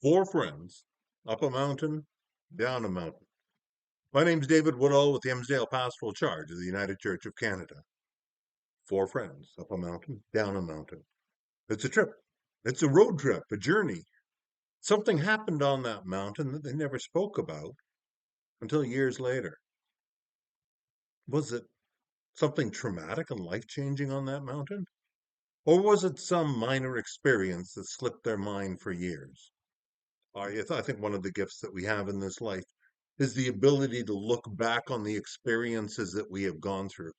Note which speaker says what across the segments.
Speaker 1: Four friends, up a mountain, down a mountain. My name's David Woodall with the Emsdale Pastoral Charge of the United Church of Canada. Four friends, up a mountain, down a mountain. It's a trip. It's a road trip, a journey. Something happened on that mountain that they never spoke about until years later. Was it something traumatic and life-changing on that mountain? Or was it some minor experience that slipped their mind for years? I think one of the gifts that we have in this life is the ability to look back on the experiences that we have gone through.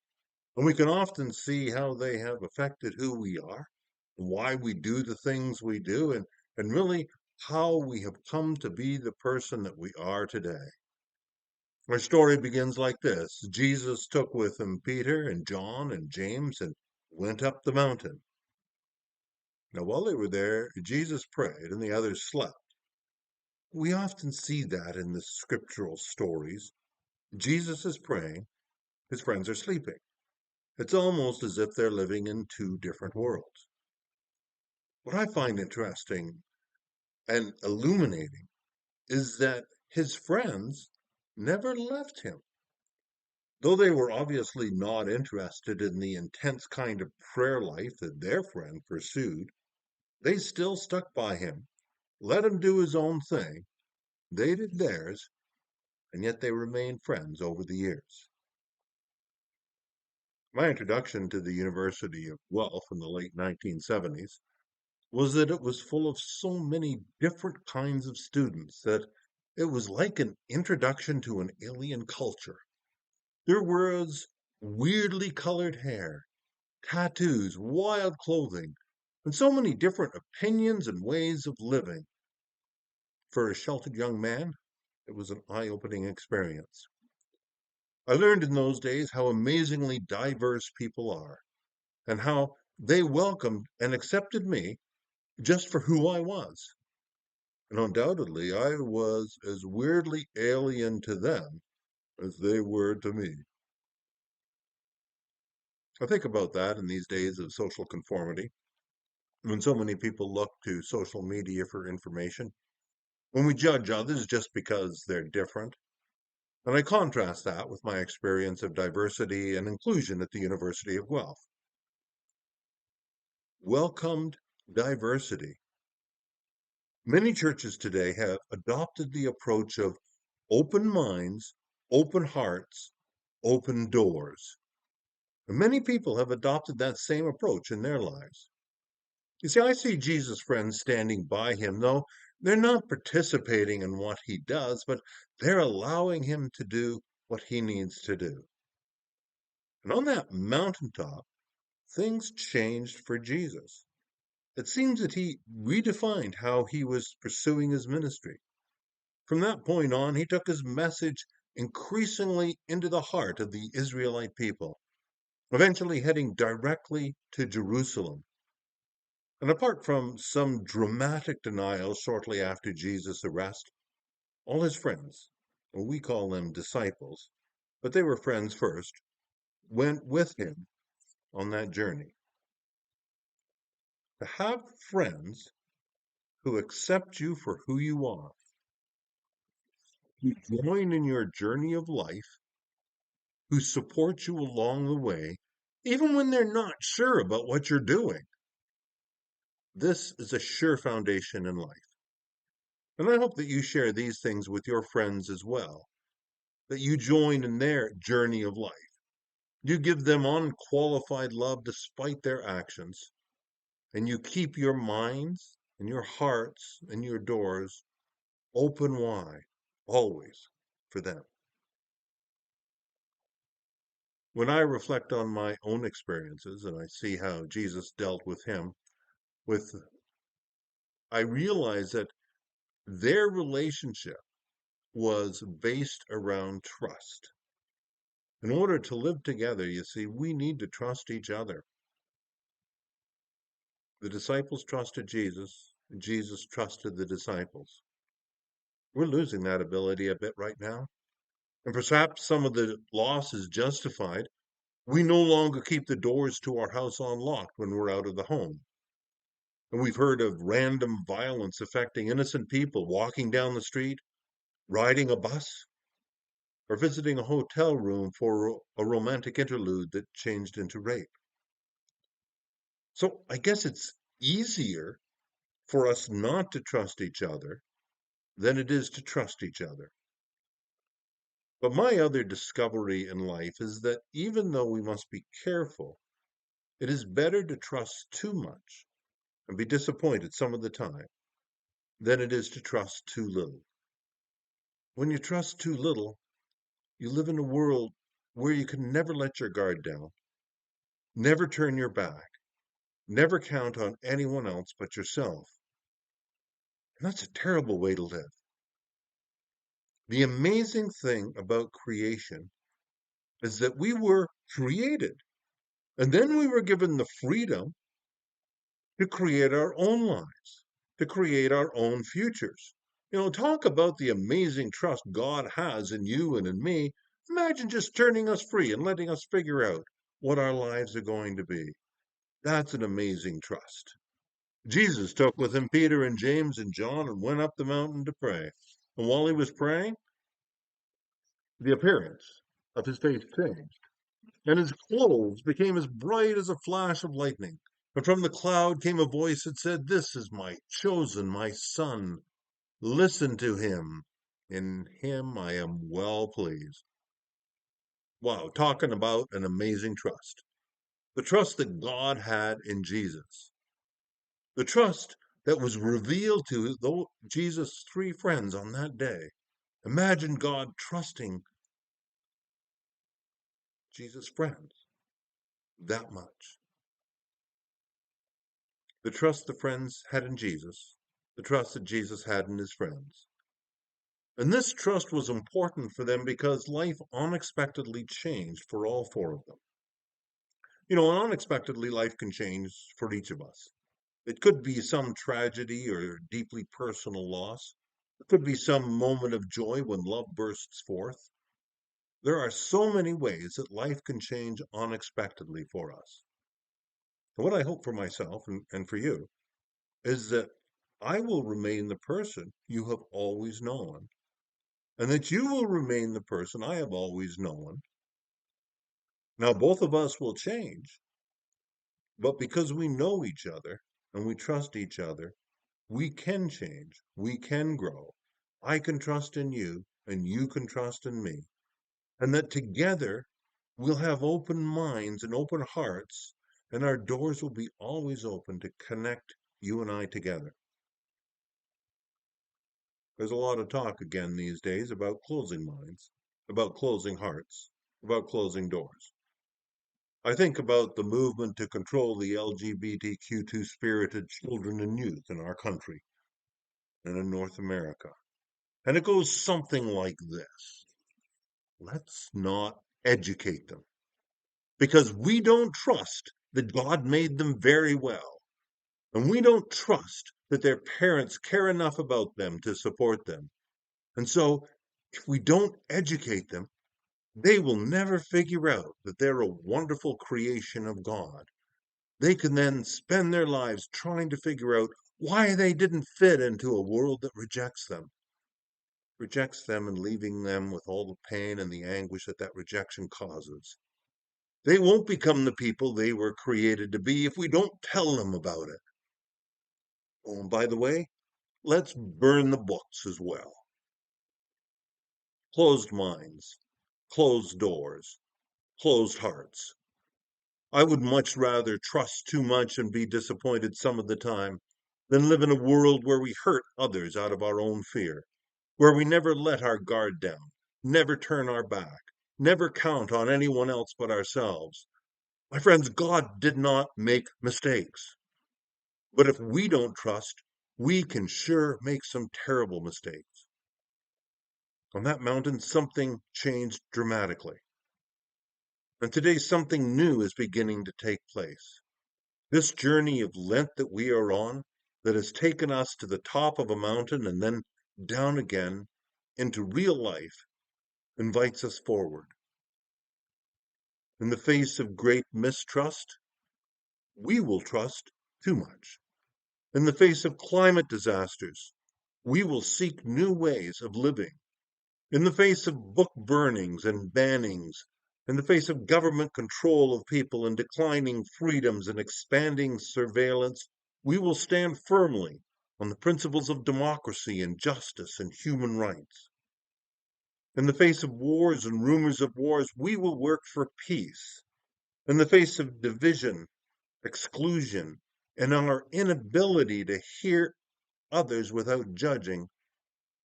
Speaker 1: And we can often see how they have affected who we are, why we do the things we do, and really how we have come to be the person that we are today. Our story begins like this. Jesus took with him Peter and John and James and went up the mountain. Now, while they were there, Jesus prayed and the others slept. We often see that in the scriptural stories. Jesus is praying, his friends are sleeping. It's almost as if they're living in two different worlds. What I find interesting and illuminating is that his friends never left him. Though they were obviously not interested in the intense kind of prayer life that their friend pursued, they still stuck by him, let him do his own thing. They did theirs, and yet they remained friends over the years. My introduction to the University of Guelph in the late 1970s was that it was full of so many different kinds of students that it was like an introduction to an alien culture. There was weirdly colored hair, tattoos, wild clothing, and so many different opinions and ways of living. For a sheltered young man, it was an eye-opening experience. I learned in those days how amazingly diverse people are and how they welcomed and accepted me just for who I was. And undoubtedly, I was as weirdly alien to them as they were to me. I think about that in these days of social conformity, when so many people look to social media for information, when we judge others just because they're different. And I contrast that with my experience of diversity and inclusion at the University of Guelph. Welcomed diversity. Many churches today have adopted the approach of open minds, open hearts, open doors. And many people have adopted that same approach in their lives. You see, I see Jesus' friends standing by him, though they're not participating in what he does, but they're allowing him to do what he needs to do. And on that mountaintop, things changed for Jesus. It seems that he redefined how he was pursuing his ministry. From that point on, he took his message increasingly into the heart of the Israelite people, eventually heading directly to Jerusalem. And apart from some dramatic denial shortly after Jesus' arrest, all his friends, or we call them disciples, but they were friends first, went with him on that journey. To have friends who accept you for who you are, who join in your journey of life, who support you along the way, even when they're not sure about what you're doing. This is a sure foundation in life. And I hope that you share these things with your friends as well, that you join in their journey of life. You give them unqualified love despite their actions, and you keep your minds and your hearts and your doors open wide, always for them. When I reflect on my own experiences and I see how Jesus dealt with I realize that their relationship was based around trust. In order to live together, you see, we need to trust each other. The disciples trusted Jesus, and Jesus trusted the disciples. We're losing that ability a bit right now. And perhaps some of the loss is justified. We no longer keep the doors to our house unlocked when we're out of the home. And we've heard of random violence affecting innocent people walking down the street, riding a bus, or visiting a hotel room for a romantic interlude that changed into rape. So I guess it's easier for us not to trust each other than it is to trust each other. But my other discovery in life is that even though we must be careful, it is better to trust too much and be disappointed some of the time than it is to trust too little. When you trust too little, you live in a world where you can never let your guard down, never turn your back, never count on anyone else but yourself. And that's a terrible way to live. The amazing thing about creation is that we were created, and then we were given the freedom to create our own lives, to create our own futures. Talk about the amazing trust God has in you and in me. Imagine just turning us free and letting us figure out what our lives are going to be. That's an amazing trust. Jesus took with him Peter and James and John and went up the mountain to pray. And while he was praying, the appearance of his face changed, and his clothes became as bright as a flash of lightning. And from the cloud came a voice that said, "This is my chosen, my son. Listen to him. In him I am well pleased." Wow, talking about an amazing trust. The trust that God had in Jesus. The trust that was revealed to Jesus' three friends on that day. Imagine God trusting Jesus' friends that much. The trust the friends had in Jesus, the trust that Jesus had in his friends. And this trust was important for them because life unexpectedly changed for all four of them. And unexpectedly, life can change for each of us. It could be some tragedy or deeply personal loss. It could be some moment of joy when love bursts forth. There are so many ways that life can change unexpectedly for us. And what I hope for myself and for you is that I will remain the person you have always known, and that you will remain the person I have always known. Now, both of us will change, but because we know each other and we trust each other, we can change, we can grow. I can trust in you, and you can trust in me. And that together we'll have open minds and open hearts, and our doors will be always open to connect you and I together. There's a lot of talk again these days about closing minds, about closing hearts, about closing doors. I think about the movement to control the LGBTQ2 spirited children and youth in our country and in North America. And it goes something like this: let's not educate them, because we don't trust that God made them very well. And we don't trust that their parents care enough about them to support them. And so, if we don't educate them, they will never figure out that they're a wonderful creation of God. They can then spend their lives trying to figure out why they didn't fit into a world that rejects them and leaving them with all the pain and the anguish that that rejection causes. They won't become the people they were created to be if we don't tell them about it. Oh, and by the way, let's burn the books as well. Closed minds, closed doors, closed hearts. I would much rather trust too much and be disappointed some of the time than live in a world where we hurt others out of our own fear, where we never let our guard down, never turn our back, never count on anyone else but ourselves. My friends, God did not make mistakes. But if we don't trust, we can sure make some terrible mistakes. On that mountain, something changed dramatically. And today, something new is beginning to take place. This journey of Lent that we are on, that has taken us to the top of a mountain and then down again into real life, invites us forward. In the face of great mistrust, we will trust too much. In the face of climate disasters, we will seek new ways of living. In the face of book burnings and bannings, in the face of government control of people and declining freedoms and expanding surveillance, we will stand firmly on the principles of democracy and justice and human rights. In the face of wars and rumors of wars, we will work for peace. In the face of division, exclusion, and our inability to hear others without judging,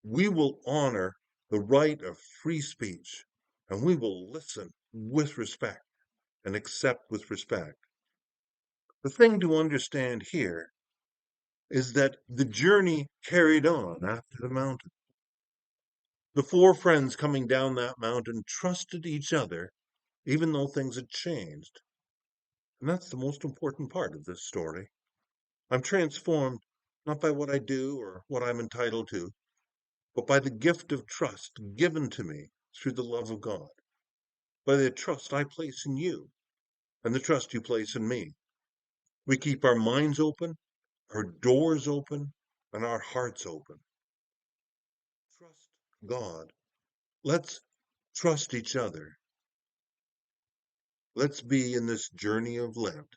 Speaker 1: we will honor the right of free speech, and we will listen with respect and accept with respect. The thing to understand here is that the journey carried on after the mountain. The four friends coming down that mountain trusted each other, even though things had changed. And that's the most important part of this story. I'm transformed not by what I do or what I'm entitled to, but by the gift of trust given to me through the love of God, by the trust I place in you and the trust you place in me. We keep our minds open, our doors open, and our hearts open. Trust God. Let's trust each other. Let's be in this journey of Lent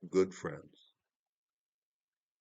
Speaker 1: good friends.